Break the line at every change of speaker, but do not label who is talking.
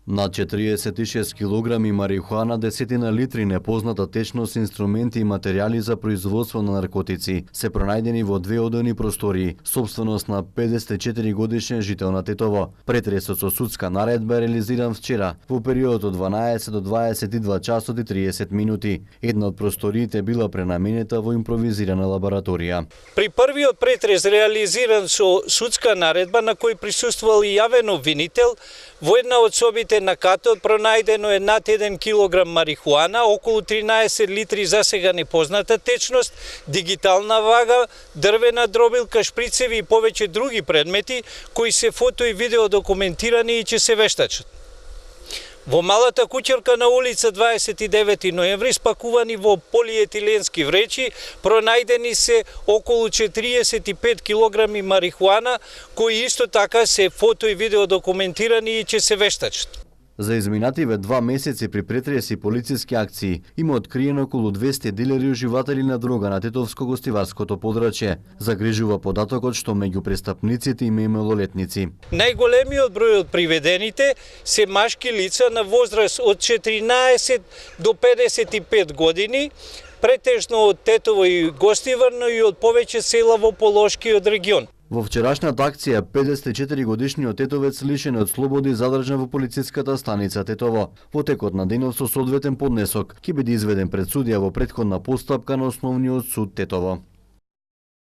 На 46 килограми марихуана, десетина литри непозната течност, инструменти и материјали за производство на наркотици се пронајдени во две одделни простории, собственост на 54 годишен жител на Тетово. Претресот со судска наредба е реализиран вчера во период од 12 до 22 часот и 30 минути. Една од просториите била пренаменета во импровизирана лабораторија.
При првиот претрес реализиран со судска наредба на кој присуствувал и јавен обвинител, во една од собите на катот пронајдено е над 1 килограм марихуана, околу 13 литри засега непозната течност, дигитална вага, дрвена дробилка, шприцеви и повеќе други предмети кои се фото и видео документирани и ќе се вештачат. Во малата куќерка на улица 29 ноември, спакувани во полиетиленски вречи, пронајдени се околу 45 килограми марихуана, кои исто така се фото и видео документирани и ќе се вештачат.
За изминативе 2 месеци при претреси и полициски акции има откриено околу 200 дилери и уживатели на дрога на Тетовско-гостиварското подрачје. Загрижува податокот што меѓу престапниците има и малолетници.
Најголемиот број од приведените се машки лица на возраст од 14 до 55 години, претежно од Тетово и Гостивар, но и од повеќе села во Полошкиот регион.
Во вчерашната акција 54 годишниот тетовец лишен од слобода и задржан во полициската станица Тетово. Во текот на денот со соодветен поднесок ќе биде изведен пред судија во претходна постапка на Основниот суд Тетово.